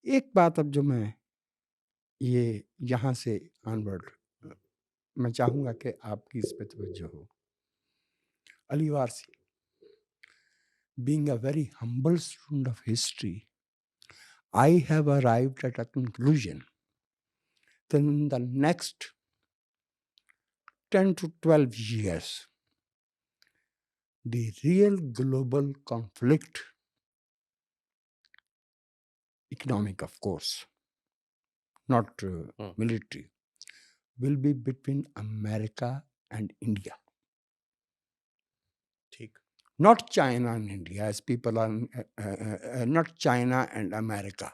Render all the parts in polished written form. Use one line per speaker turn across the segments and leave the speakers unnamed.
ایک بات اب جو میں یہ یہاں سے آنورڈ میں چاہوں گا کہ آپ کی اس پہ توجہ ہو. علی Warsi being a very humble student of history, I have arrived at a conclusion that in the next 10 to 12 years, the real global conflict, economic of course, not military, will be between America and India. Not China and India, as people are, not China and America.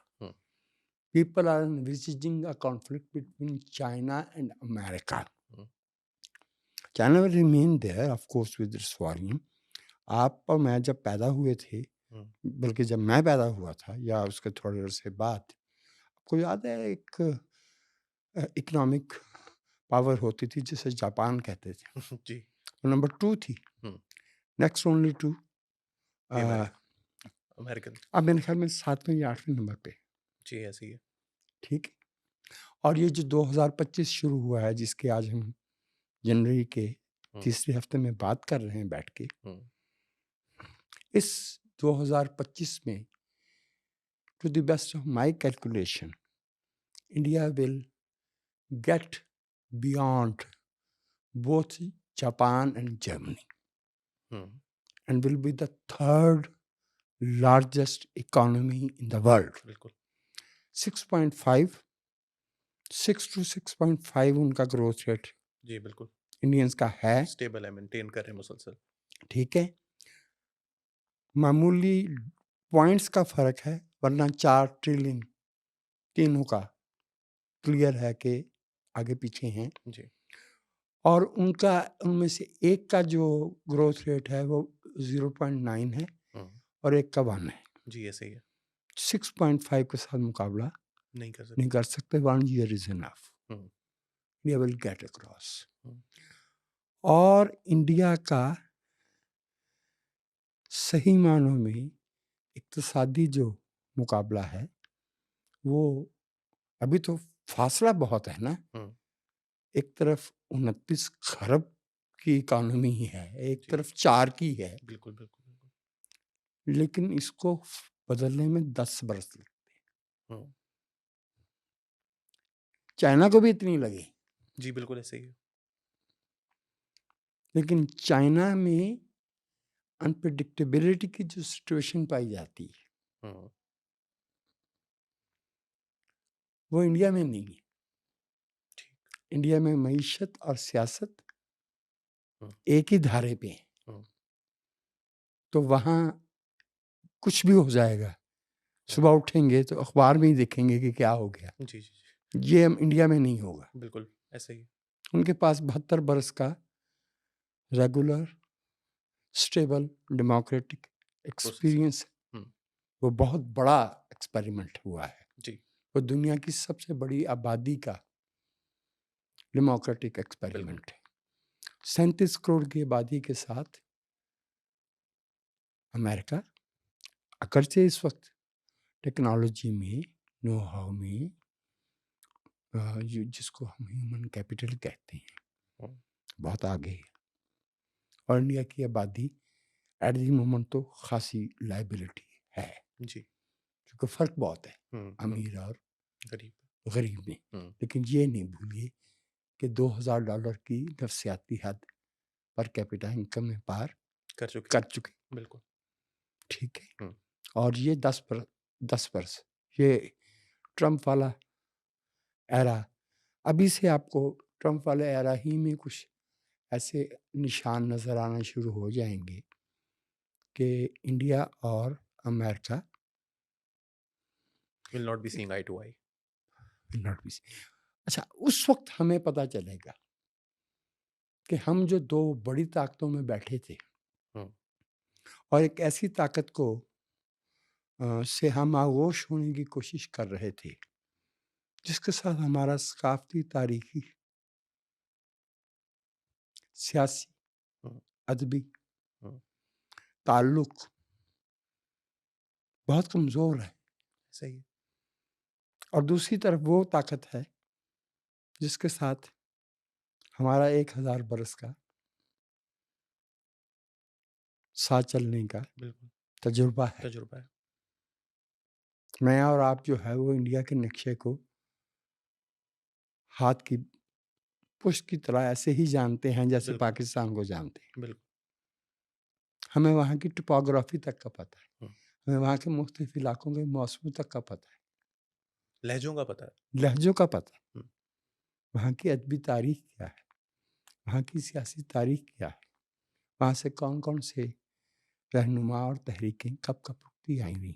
People are envisaging a conflict between China and America. China will remain there, of course, with its volume. آپ اور میں جب پیدا ہوئے تھے، بلکہ جب میں پیدا ہوا تھا یا اس کے تھوڑے عرصے بعد، آپ کو یاد ہے ایک اکنامک پاور ہوتی تھی جسے جاپان کہتے تھے. جی. نمبر 2 تھی. Next only two American. اب میرے خیال میں 7ویں یا 8ویں نمبر پہ. جی ایسے ہی ہے. ٹھیک. اور یہ جو 2025 شروع ہوا ہے، جس کے آج ہم جنوری کے تیسرے ہفتے میں بات کر رہے ہیں بیٹھ کے، اس 2025 میں to the best of my calculation India will get beyond both Japan and Germany and will be the third largest economy in the world. بالکل. 6 to 6.5 ان کا گروتھ ریٹ. جی بالکل. انڈینس کا ہے، اسٹیبل ہے، مینٹین کر رہے ہیں مسلسل. ٹھیک ہے. معمولی پوائنٹس کا فرق ہے، ورنہ 4 ٹریلین تینوں کا کلیئر ہے کہ آگے پیچھے ہیں. جی. اور ان میں سے ایک کا جو گروتھ ریٹ ہے وہ 0.9 ہے اور ایک کا 1 ہے. جی ایسے ہی ہے. 6.5 کے ساتھ مقابلہ نہیں کر سکتے. 1 year is enough. India will get across. اور انڈیا کا صحیح معنوں میں اقتصادی جو مقابلہ ہے وہ ابھی تو فاصلہ بہت ہے نا. ایک طرف 29 خرب کی اکانومی ہے، ایک طرف 4 کی ہے. بالکل بالکل. لیکن اس کو بدلنے میں 10 برس لگتے ہیں. چائنا کو بھی اتنی لگے. جی بالکل ایسے ہی ہے. لیکن چائنا میں انپریڈکٹیبلٹی کی جو سچویشن پائی جاتی ہے وہ انڈیا میں نہیں ہے. انڈیا میں معیشت اور سیاست ایک ہی دھارے پہ ہیں، تو وہاں کچھ بھی ہو جائے گا. صبح اٹھیں گے تو اخبار میں ہی دیکھیں گے کہ کیا ہو گیا. جی جی. یہ انڈیا میں نہیں ہوگا. بالکل ایسے ہی. ان کے پاس 72 برس کا ریگولر اسٹیبل ڈیموکریٹک ایکسپیرئنس ہے. وہ بہت بڑا ایکسپیریمنٹ ہوا ہے. جی. وہ دنیا کی سب سے بڑی آبادی کا ڈیموکریٹک ایکسپیریمنٹ ہے. 37 کروڑ کی آبادی کے ساتھ امریکہ اگرچہ اس وقت ٹیکنالوجی میں، نو ہاؤ میں، جس کو ہم ہیومن کیپٹل کہتے ہیں، بہت آگے ہے. اور انڈیا کی آبادی ایٹ دی مومنٹ تو خاصی لائبلٹی ہے. جی. کیونکہ فرق بہت ہے امیر اور غریب میں. لیکن یہ نہیں بھولیے کہ $2,000 کی نفسیاتی حد پر کیپٹا انکم میں پار کر چکے. بالکل ٹھیک ہے. اور یہ 10 برس یہ ٹرمپ والا ایرا، ابھی سے آپ کو ٹرمپ والا ایرا ہی میں کچھ ایسے نشان نظر آنا شروع ہو جائیں گے کہ انڈیا اور امریکہ will not be seeing eye to eye. will not be seeing. اچھا، اس وقت ہمیں پتہ چلے گا کہ ہم جو 2 بڑی طاقتوں میں بیٹھے تھے اور ایک ایسی طاقت کو سے ہم آغوش ہونے کی کوشش کر رہے تھے جس کے ساتھ ہمارا ثقافتی، تاریخی، سیاسی، ادبی تعلق بہت کمزور ہے. صحیح. اور دوسری طرف وہ طاقت ہے جس کے ساتھ ہمارا 1000 برس کا ساتھ چلنے کا
بالکل
تجربہ ہے.
تجربہ ہے.
میں اور آپ جو ہے وہ انڈیا کے نقشے کو ہاتھ کی پشت کی طرح ایسے ہی جانتے ہیں جیسے
بالکل
پاکستان کو جانتے ہیں.
بالکل.
ہمیں وہاں کی ٹپوگرافی تک کا پتہ ہے،
ہم.
ہمیں وہاں کے مختلف علاقوں کے موسموں تک کا پتہ ہے،
لہجوں کا پتہ ہے.
لہجوں کا پتہ ہے،
ہم.
وہاں کی ادبی تاریخ کیا ہے، وہاں کی سیاسی تاریخ کیا ہے، وہاں سے کون کون سے رہنما اور تحریکیں کب کب اٹھتی آئی ہوئی.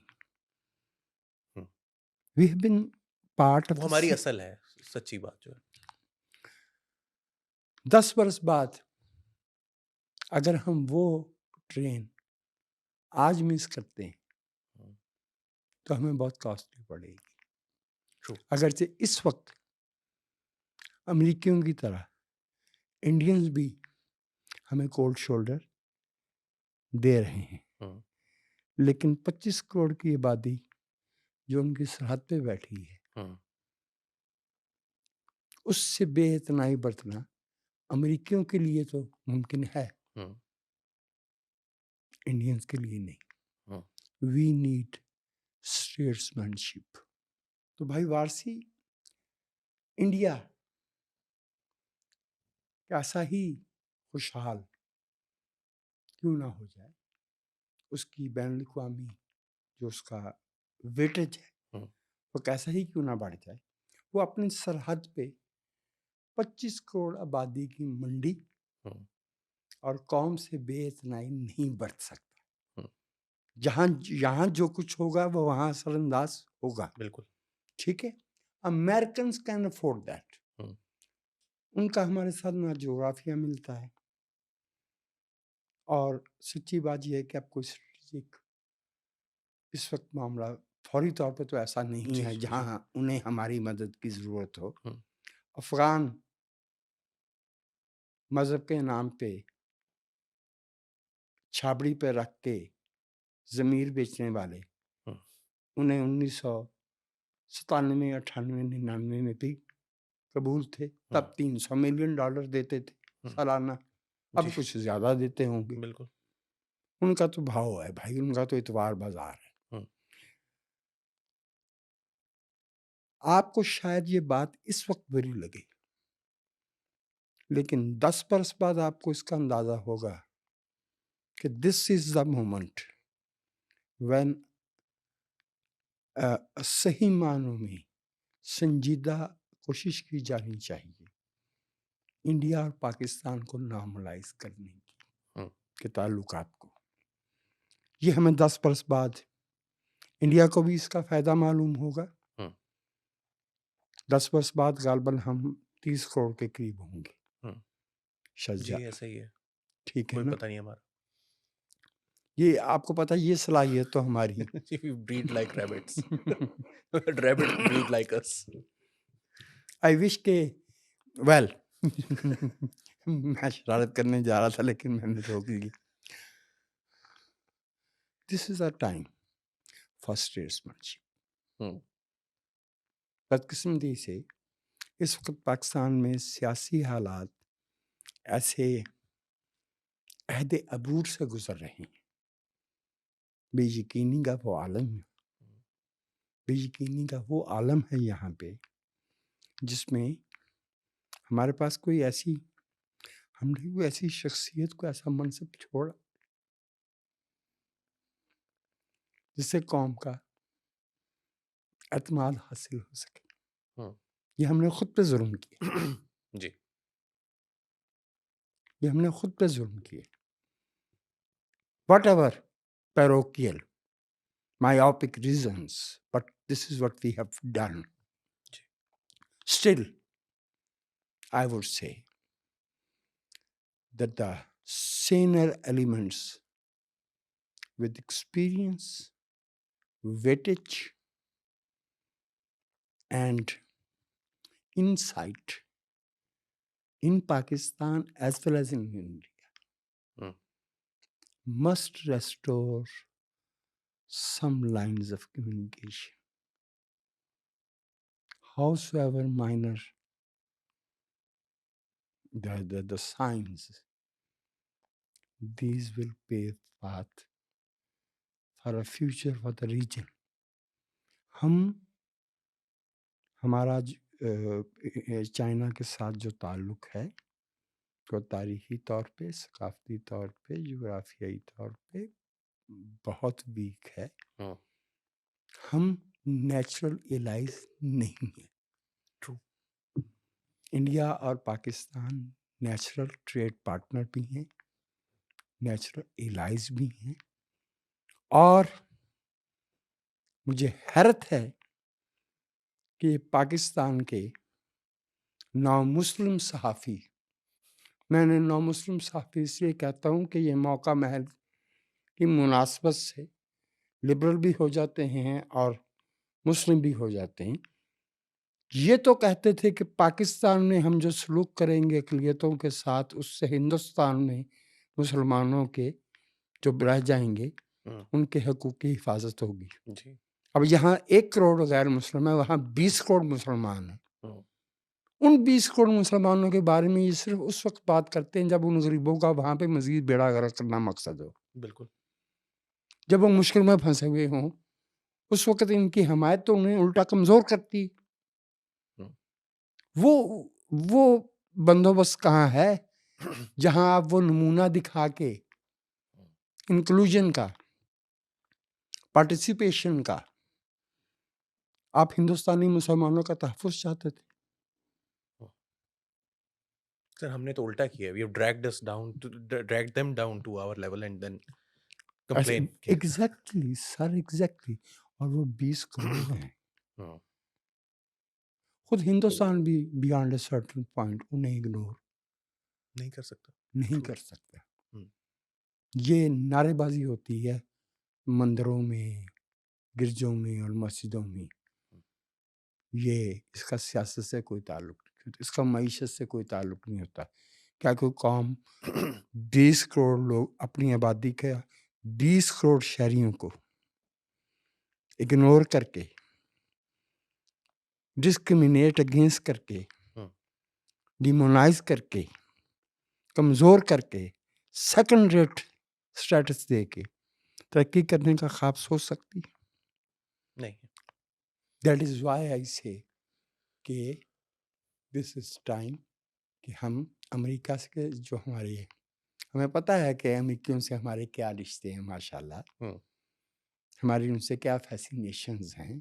ہم.
We have been part of
وہ
the
ہماری اصل ہے، سچی بات جو ہے.
10 برس بعد اگر ہم وہ ٹرین آج مس کرتے ہیں
ہم.
تو ہمیں بہت کاسٹلی پڑے گی.
True.
اگرچہ اس وقت امریکیوں کی طرح انڈینز بھی ہمیں کولڈ شولڈر دے رہے ہیں،
ہم.
لیکن 25 کروڑ کی آبادی جو ان کی سرحد پہ بیٹھی ہے
ہم.
اس سے بے اتنائی برتنا امریکیوں کے لیے تو ممکن ہے،
ہم.
انڈینز کے لیے نہیں.
ہم.
وی نیڈ اسٹیٹسمین شپ. تو بھائی وارسی انڈیا ایسا ہی خوشحال کیوں نہ ہو جائے، اس کی بین الاقوامی جو اس کا ویٹیج ہے
ہم.
وہ کیسا ہی کیوں نہ بڑھ جائے، وہ اپنی سرحد پہ 25 کروڑ آبادی کی منڈی
ہم.
اور قوم سے بے اتنائی نہیں برت سکتا.
ہم.
یہاں جو کچھ ہوگا وہ وہاں اثر انداز ہوگا.
بالکل.
ٹھیک ہے، امیرکنز کین افورڈ دیٹ.
ہم.
ان کا ہمارے ساتھ نہ جغرافیہ ملتا ہے، اور سچی بات یہ ہے کہ اب کوئی اسٹریٹجک اس وقت معاملہ فوری طور پہ تو ایسا نہیں ہے جہاں انہیں ہماری مدد کی ضرورت ہو.
ہم.
افغان مذہب کے نام پہ چھابڑی پہ رکھ کے ضمیر بیچنے والے
ہم.
انہیں 1997 98 99 میں بھی قبول تھے. تب $300 ملین دیتے تھے سالانہ، اب کچھ زیادہ دیتے ہوں گے.
بالکل.
ان کا تو بھاؤ ہے بھائی، ان کا تو اعتبار بازار ہے. آپ کو شاید یہ بات اس وقت بری لگے، لیکن 10 برس بعد آپ کو اس کا اندازہ ہوگا کہ دس از دا مومنٹ وین صحیح معنوں میں سنجیدہ کوشش کی جانی چاہیے انڈیا اور پاکستان کو نارملائز کرنے کی کے تعلقات کو. یہ ہمیں 10 برس بعد انڈیا کو بھی اس کا فائدہ معلوم ہوگا. 10 برس بعد غالباً ہم 30 کروڑ کے قریب ہوں گے شاید.
جی ایسا ہی ہے.
ٹھیک ہے
کوئی
نا،
پتہ نہیں ہمارا.
یہ آپ کو پتہ یہ صلاحیت تو ہماری.
breed like rabbits. Rabbits breed like us.
آئی وش کہ ویل میں شرارت کرنے جا رہا تھا لیکن میں نے روک لی. دس از اے ٹائم فار اسٹیٹسمین شپ. بدقسمتی سے اس وقت پاکستان میں سیاسی حالات ایسے عہد عبور سے گزر رہے ہیں. بے یقینی کا وہ عالم ہے، بے یقینی کا وہ عالم ہے یہاں پہ جس میں ہمارے پاس کوئی ایسی، ہم نے کوئی ایسی شخصیت کو ایسا منصب چھوڑا جس سے قوم کا اعتماد حاصل ہو سکے. یہ ہم نے خود پہ ظلم کیا.
جی
یہ ہم نے خود پہ ظلم کیا. Whatever parochial myopic reasons, but this is what we have done. Still, I would say that the saner elements with experience, weightage, and insight in Pakistan as well as in India must restore some lines of communication. howsoever minor the signs, these will pave path for a future for the region. ہمارا China کے ساتھ جو تعلق ہے تو تاریخی طور پہ، ثقافتی طور پہ، جغرافیائی طور پہ بہت ویک ہے. ہم نیچرل الائز نہیں ہیں. انڈیا اور پاکستان نیچرل ٹریڈ پارٹنر بھی ہیں، نیچرل الائز بھی ہیں. اور مجھے حیرت ہے کہ پاکستان کے نامسلم صحافی، میں نے نامسلم صحافی اس لیے کہتا ہوں کہ یہ موقع محل کی مناسبت سے لبرل بھی ہو جاتے ہیں اور مسلم بھی ہو جاتے ہیں. یہ تو کہتے تھے کہ پاکستان میں ہم جو سلوک کریں گے اقلیتوں کے ساتھ، اس سے ہندوستان میں مسلمانوں کے جو رہ جائیں گے ان کے حقوق کی حفاظت ہوگی. اب یہاں 1 کروڑ غیر مسلم ہے، وہاں 20 کروڑ مسلمان ہیں. ان 20 کروڑ مسلمانوں کے بارے میں یہ صرف اس وقت بات کرتے ہیں جب ان غریبوں کا وہاں پہ مزید بیڑا غرق کرنا مقصد ہو. بالکل. جب وہ مشکل میں پھنسے ہوئے ہوں اس وقت ان کی حمایت تو انہیں الٹا کمزور کرتی. وہ بندوبست کہاں ہے جہاں آپ وہ نمونہ دکھا کے انکلوژن کا، پارٹیسپیشن کا، آپ ہندوستانی مسلمانوں کا تحفظ چاہتے تھے؟
سر ہم نے تو الٹا کیا. we have dragged them down to our level and then complain.
Exactly sir, exactly. اور وہ 20 کروڑ ہیں. خود ہندوستان بھی بیانڈ اے سرٹن پوائنٹ انہیں اگنور نہیں کر سکتا. یہ نعرے بازی ہوتی ہے مندروں میں، گرجوں میں اور مسجدوں میں. یہ اس کا سیاست سے کوئی تعلق نہیں ہوتا، اس کا معیشت سے کوئی تعلق نہیں ہوتا. کیا کوئی قوم 20 کروڑ لوگ اپنی آبادی کے 20 کروڑ شہریوں کو اگنور کر کے، ڈسکریمنیٹ اگینسٹ کر کے، ڈیمونائز کر کے، کمزور کر کے، سیکنڈ ریٹ سٹیٹس دے کے ترقی کرنے کا خواب سوچ سکتی؟
نہیں.
دیٹ از وائی آئی سے کہ دس از ٹائم کہ ہم امریکہ سے جو ہمیں پتہ ہے کہ امریکیوں سے ہمارے کیا رشتے ہیں، ماشاء اللہ ہماری ان سے کیا فیسینیشنز ہیں.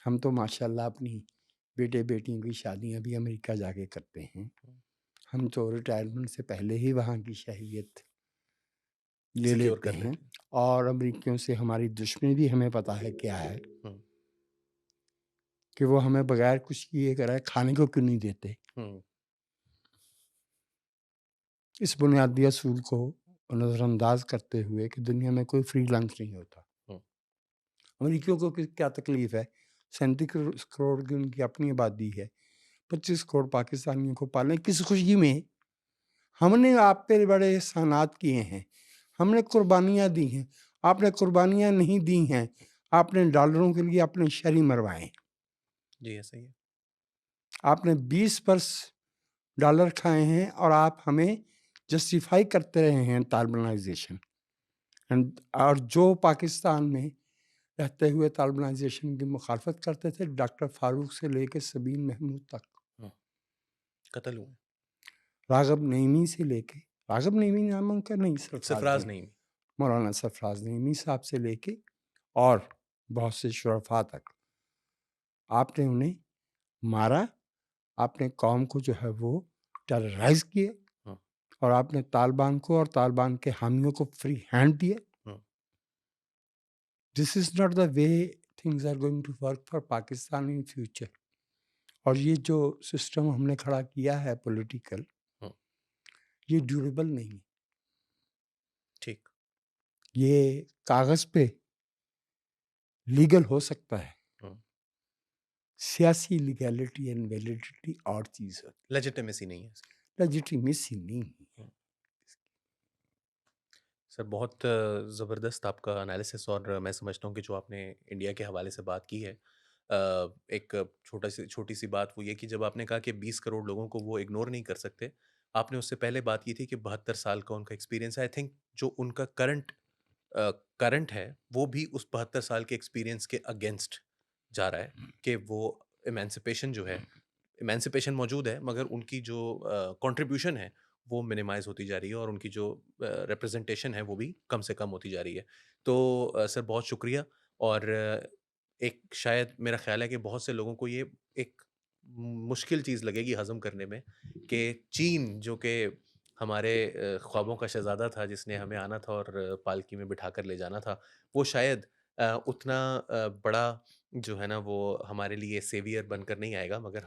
ہم تو ماشاء اللہ اپنی بیٹے بیٹیوں کی شادیاں بھی امریکہ جا کے کرتے ہیں. ہم تو ریٹائرمنٹ سے پہلے ہی وہاں کی شہریت لے لیتے ہیں. اور امریکیوں سے ہماری دشمنی بھی ہمیں پتہ ہے کیا ہے، کہ وہ ہمیں بغیر کچھ کیے کرائے کھانے کو کیوں نہیں دیتے. اس بنیادی اصول کو نظر انداز کرتے ہوئے کہ دنیا میں کوئی فری لنچ نہیں ہوتا. امریکیوں کو کیا تکلیف ہے؟ 37 کروڑ کی ان کی اپنی آبادی ہے، 25 کروڑ پاکستانیوں کو پالیں کس خوشی میں؟ ہم نے آپ پہ بڑے احسانات کیے ہیں، ہم نے قربانیاں دی ہیں. آپ نے قربانیاں نہیں دی ہیں، آپ نے ڈالروں کے لیے اپنے شہری مروائے.
جی ایسا ہی ہے. آپ
نے 20% ڈالر کھائے ہیں اور آپ ہمیں جسٹیفائی کرتے رہے ہیں طالبانائزیشن. اور جو پاکستان میں رہتے ہوئے طالبانائزیشن کی مخالفت کرتے تھے، ڈاکٹر فاروق سے لے کے سبین محمود تک
قتل ہوئے.
راغب نعیمی سے لے کے، راغب نعیمی نام کا نہیں،
سرفراز نعیمی،
مولانا سرفراز نعیمی صاحب سے لے کے اور بہت سے شرفاء تک آپ نے انہیں مارا. آپ نے قوم کو جو ہے وہ ٹیررائز کیا اور آپ نے طالبان کو اور طالبان کے حامیوں کو فری ہینڈ دیا. This is not the way things are going to work for Pakistan in future. اور یہ جو سسٹم ہم نے کھڑا کیا ہے پولیٹیکل، یہ ڈیوریبل نہیں.
ٹھیک.
یہ کاغذ پہ لیگل ہو سکتا ہے، سیاسی لیگیلٹی اینڈ ویلیڈیٹی اور چیز ہے،
لیجیٹیمیسی نہیں ہے.
لیجیٹیمیسی نہیں ہے.
سر بہت زبردست آپ کا انالیسس، اور میں سمجھتا ہوں کہ جو آپ نے انڈیا کے حوالے سے بات کی ہے ایک چھوٹی سی بات وہ یہ کہ جب آپ نے کہا کہ 20 کروڑ لوگوں کو وہ اگنور نہیں کر سکتے، آپ نے اس سے پہلے بات کی تھی کہ 72 سال کا ان کا ایکسپیرینس ہے. آئی تھنک جو ان کا کرنٹ ہے وہ بھی اس 72 سال کے ایکسپیرینس کے اگینسٹ جا رہا ہے کہ وہ ایمانسپیشن جو ہے، ایمانسپیشن موجود ہے مگر ان کی جو کنٹریبیوشن ہے وہ منیمائز ہوتی جا رہی ہے اور ان کی جو ریپرزنٹیشن ہے وہ بھی کم سے کم ہوتی جا رہی ہے. تو سر بہت شکریہ. اور ایک شاید میرا خیال ہے کہ بہت سے لوگوں کو یہ ایک مشکل چیز لگے گی ہضم کرنے میں کہ چین جو کہ ہمارے خوابوں کا شہزادہ تھا، جس نے ہمیں آنا تھا اور پالکی میں بٹھا کر لے جانا تھا، وہ شاید اتنا بڑا جو ہے نا وہ ہمارے لیے سیویئر بن کر نہیں آئے گا، مگر